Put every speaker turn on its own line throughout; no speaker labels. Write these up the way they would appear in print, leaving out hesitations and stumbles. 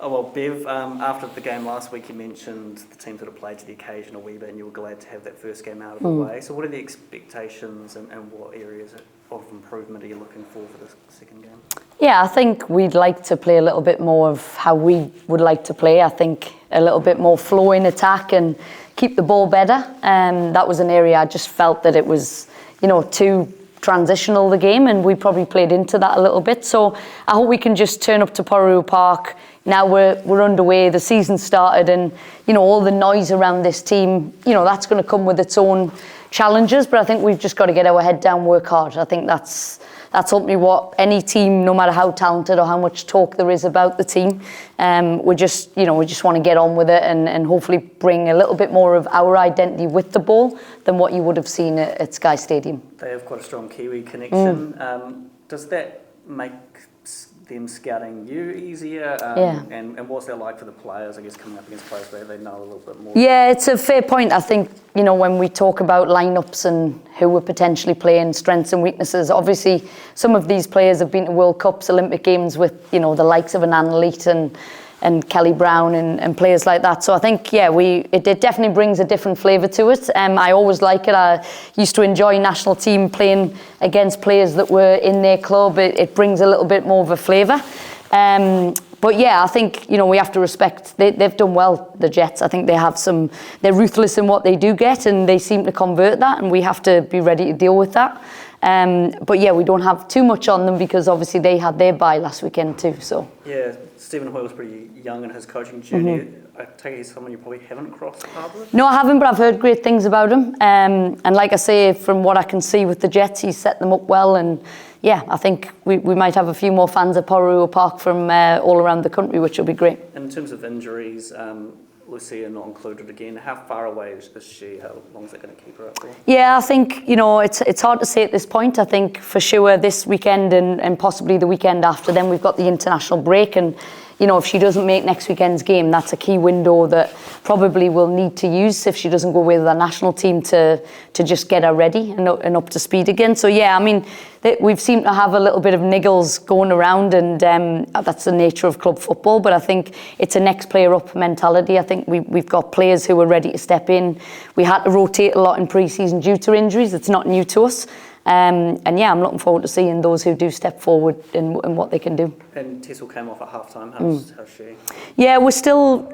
Oh, well, Bev, after the game last week, you mentioned the team sort of played to the occasion a wee bit and you were glad to have that first game out of the way. So what are the expectations and what areas of improvement are you looking for the second game?
Yeah, I think we'd like to play a little bit more of how we would like to play. I think a little bit more flow in attack and keep the ball better. That was an area I just felt that it was, too transitional, the game, and we probably played into that a little bit. So I hope we can just turn up to Porirua Park. Now we're underway, the season started, and all the noise around this team, that's going to come with its own challenges, but I think we've just got to get our head down, work hard. I think that's ultimately what any team, no matter how talented or how much talk there is about the team, we just want to get on with it and hopefully bring a little bit more of our identity with the ball than what you would have seen at Sky Stadium.
They have quite a strong Kiwi connection. Does that make them scouting you easier? And what's that like for the players, I guess, coming up against players where they know a little bit more?
Yeah, it's a fair point. I think, when we talk about lineups and who we're potentially playing, strengths and weaknesses, obviously some of these players have been to World Cups, Olympic Games with, the likes of an ALeague and Kelly Brown and players like that. So I think, it definitely brings a different flavour to it. I always like it. I used to enjoy national team playing against players that were in their club. It brings a little bit more of a flavour. But I think, we have to respect, they've done well, the Jets. I think they're ruthless in what they do get, and they seem to convert that, and we have to be ready to deal with that. But we don't have too much on them because obviously they had their bye last weekend too. So
yeah, Stephen Hoyle's pretty young in his coaching journey. I take it he's someone you probably haven't crossed paths with?
No, I haven't, but I've heard great things about him. And like I say, from what I can see with the Jets, he's set them up well. And I think we might have a few more fans at Porirua Park from all around the country, which will be great.
In terms of injuries, Lucia not included again. How far away is she? How long is it going to keep her up for?
Yeah, I think, it's hard to say at this point. I think for sure this weekend and possibly the weekend after, then we've got the international break. And, if she doesn't make next weekend's game, that's a key window that probably we'll need to use if she doesn't go with the national team to just get her ready and up to speed again. So, we've seemed to have a little bit of niggles going around, and that's the nature of club football. But I think it's a next player up mentality. I think we've got players who are ready to step in. We had to rotate a lot in pre-season due to injuries. It's not new to us. I'm looking forward to seeing those who do step forward and what they can do.
And Tessel came off at half-time. How's she?
Yeah, we're still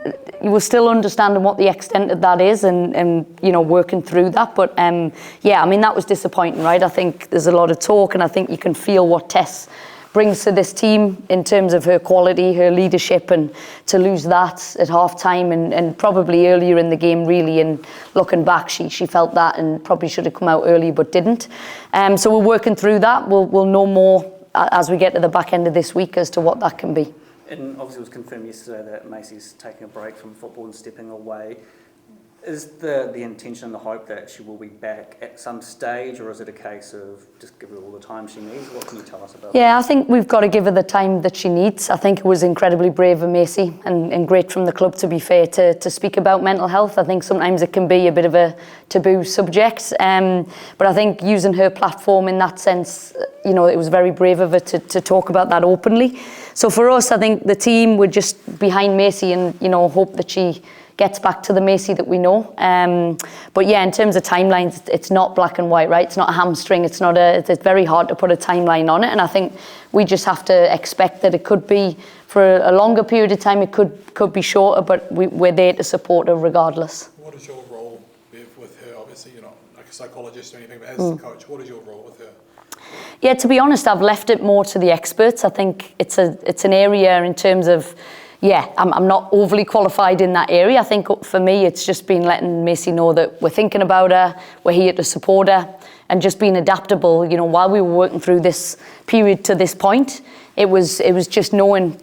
understanding what the extent of that is and working through that. But that was disappointing, right? I think there's a lot of talk, and I think you can feel what Tess brings to this team in terms of her quality, her leadership, and to lose that at half-time and probably earlier in the game, really. And looking back, she felt that and probably should have come out early but didn't. So we're working through that. We'll know more as we get to the back end of this week as to what that can be.
And obviously it was confirmed yesterday that Macy's taking a break from football and stepping away. Is the intention and the hope that she will be back at some stage, or is it a case of just give her all the time she needs? What can you tell us about that?
Yeah, I think we've got to give her the time that she needs. I think it was incredibly brave of Macy and great from the club, to be fair, to speak about mental health. I think sometimes it can be a bit of a taboo subject, but I think using her platform in that sense, it was very brave of her to talk about that openly. So for us, I think the team, we're just behind Macy and, hope that she gets back to the Macy that we know. But in terms of timelines, it's not black and white, right? It's not a hamstring. It's very hard to put a timeline on it. And I think we just have to expect that it could be for a longer period of time. It could be shorter, but we're there to support her regardless.
What is your role with her? Obviously, you're not like a psychologist or anything, but as the coach, what is your role with her?
Yeah, to be honest, I've left it more to the experts. I think it's an area in terms of, I'm not overly qualified in that area. I think for me, it's just been letting Macy know that we're thinking about her, we're here to support her, and just being adaptable. While we were working through this period to this point, it was just knowing,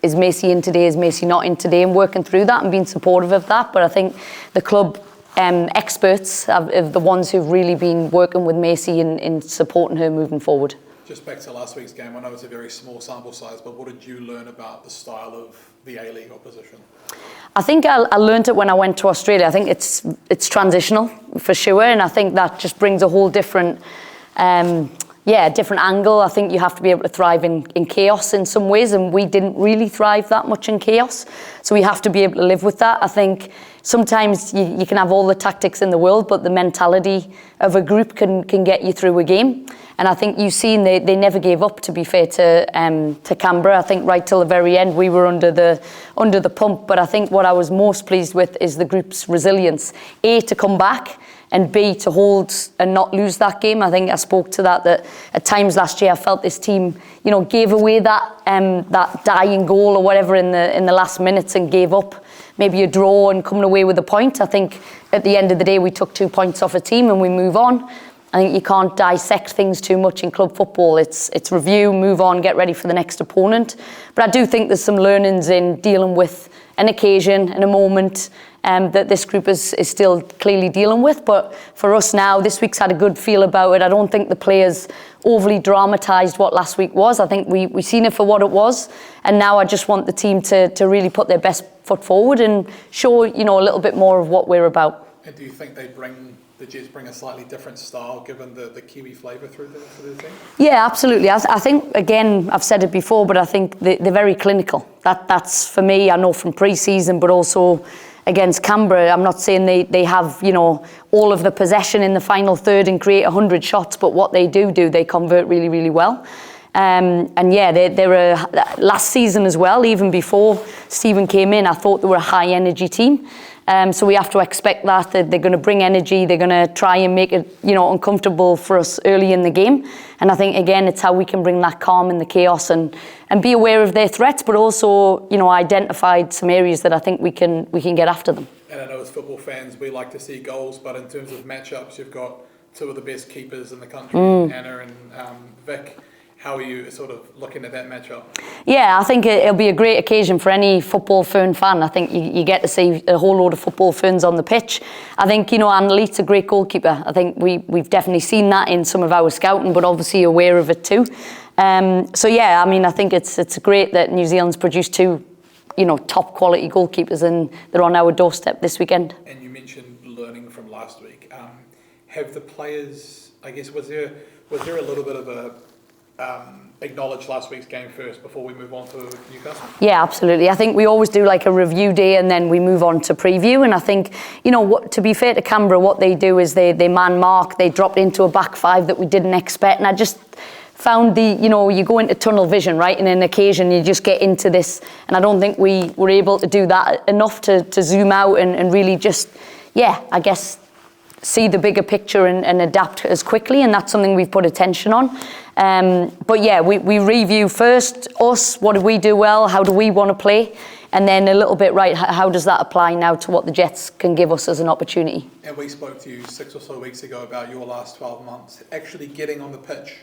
is Macy in today, is Macy not in today, and working through that and being supportive of that. But I think the club experts are the ones who've really been working with Macy in supporting her moving forward.
Just back to last week's game, I know it's a very small sample size, but what did you learn about the style of the A-League opposition?
I think I learned it when I went to Australia. I think it's transitional for sure, and I think that just brings a whole different different angle. I think you have to be able to thrive in chaos in some ways, and we didn't really thrive that much in chaos. So we have to be able to live with that. I think sometimes you can have all the tactics in the world, but the mentality of a group can get you through a game. And I think you've seen they never gave up, to be fair to Canberra. I think right till the very end we were under the pump. But I think what I was most pleased with is the group's resilience. A, to come back, and B, to hold and not lose that game. I think I spoke to that at times last year I felt this team, gave away that dying goal or whatever in the last minutes and gave up maybe a draw and coming away with a point. I think at the end of the day we took 2 points off a team and we move on. I think you can't dissect things too much in club football. It's review, move on, get ready for the next opponent. But I do think there's some learnings in dealing with an occasion and a moment that this group is still clearly dealing with. But for us now, this week's had a good feel about it. I don't think the players overly dramatised what last week was. I think we seen it for what it was. And now I just want the team to really put their best foot forward and show, a little bit more of what we're about.
And do you think the Jets bring a slightly different style given the Kiwi flavour through the team? Yeah,
absolutely. I think, again, I've said it before, but I think they're very clinical. That's for me, I know from pre-season, but also against Canberra. I'm not saying they have, all of the possession in the final third and create 100 shots, but what they do, they convert really, really well. They're last season as well, even before Stephen came in, I thought they were a high energy team. So we have to expect that they're going to bring energy. They're going to try and make it, uncomfortable for us early in the game. And I think, again, it's how we can bring that calm in the chaos and be aware of their threats, but also, identified some areas that I think we can get after them.
And I know as football fans, we like to see goals, but in terms of matchups, you've got two of the best keepers in the country, Anna and Vic. How are you sort of looking at that matchup? Yeah,
I think it'll be a great occasion for any football fern fan. I think you get to see a whole load of football ferns on the pitch. I think, ALeague's a great goalkeeper. I think we've definitely seen that in some of our scouting, but obviously aware of it too. I think it's great that New Zealand's produced two, top quality goalkeepers, and they're on our doorstep this weekend.
And you mentioned learning from last week. Have the players, I guess, was there a little bit of a acknowledge last week's game first before we move on to Newcastle?
Yeah, absolutely. I think we always do like a review day and then we move on to preview. And I think, to be fair to Canberra, what they do is they man mark, they dropped into a back five that we didn't expect. And I just found you go into tunnel vision, right? And an occasion you just get into this. And I don't think we were able to do that enough to zoom out and really just, see the bigger picture and adapt as quickly, and that's something we've put attention on. We review first us, what did we do well, how do we want to play, and then a little bit, right, how does that apply now to what the Jets can give us as an opportunity.
And we spoke to you 6 or so weeks ago about your last 12 months, actually getting on the pitch,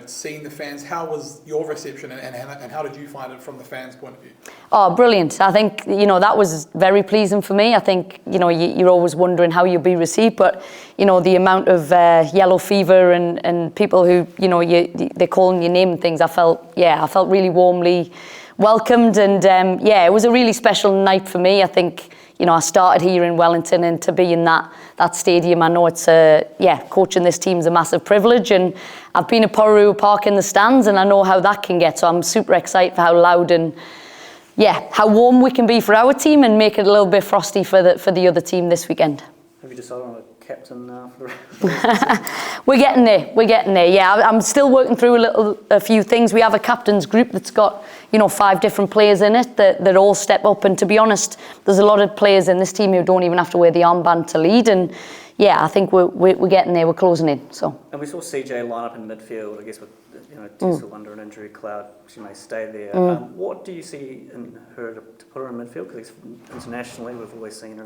seeing the fans. How was your reception and how did you find it from the fans' point of view? Oh,
brilliant. I think, that was very pleasing for me. I think, you're always wondering how you'll be received, but, the amount of yellow fever and people who, they're calling your name and things, I felt really warmly welcomed. And, it was a really special night for me. I think, I started here in Wellington, and to be in that stadium, I know it's coaching this team's a massive privilege, and I've been at Porirua Park in the stands, and I know how that can get, so I'm super excited for how loud and how warm we can be for our team and make it a little bit frosty for the other team this weekend.
Have you decided on a captain for the
We're getting there. Yeah, I'm still working through a few things. We have a captain's group that's got 5 different players in it that all step up, and to be honest, there's a lot of players in this team who don't even have to wear the armband to lead, and I think we're getting there, we're closing in. So. And
we saw CJ line up in midfield, I guess with Tessa under an injury cloud, she may stay there. What do you see in her to put her in midfield? Because internationally we've always seen her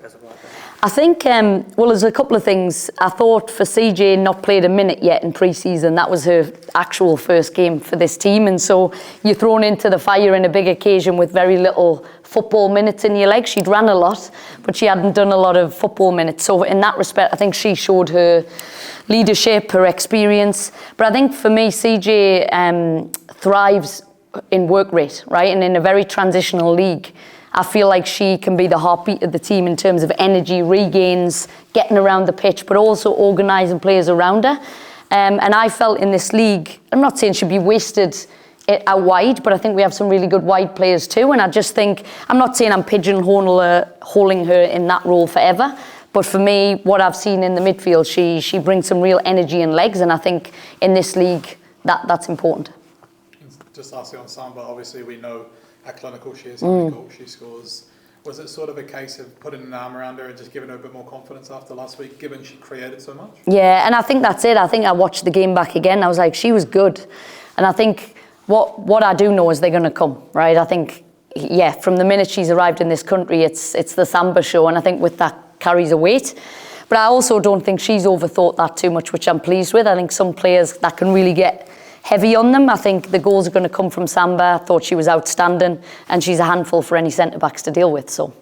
as a right back.
I think, there's a couple of things. I thought for CJ not played a minute yet in pre-season, that was her actual first game for this team, and so you're thrown into the fire in a big occasion with very little football minutes in your legs. She'd ran a lot, but she hadn't done a lot of football minutes. So in that respect, I think she showed her leadership, her experience. But I think for me, CJ thrives in work rate, right? And in a very transitional league, I feel like she can be the heartbeat of the team in terms of energy, regains, getting around the pitch, but also organising players around her. And I felt in this league, I'm not saying she'd be wasted out wide, but I think we have some really good wide players too. And I just think, I'm not saying I'm pigeonholing her in that role forever, but for me, what I've seen in the midfield, she brings some real energy and legs, and I think in this league, that's important.
Just lastly on Samba, obviously we know how clinical she is, how many goals she scores. Was it sort of a case of putting an arm around her and just giving her a bit more confidence after last week, given she created so much? Yeah,
and I think that's it. I think I watched the game back again. I was like, she was good. And I think what I do know is they're going to come, right? I think, yeah, from the minute she's arrived in this country, it's the Samba show. And I think with that carries a weight. But I also don't think she's overthought that too much, which I'm pleased with. I think some players that can really get heavy on them. I think the goals are going to come from Samba. I thought she was outstanding, and she's a handful for any centre-backs to deal with, so...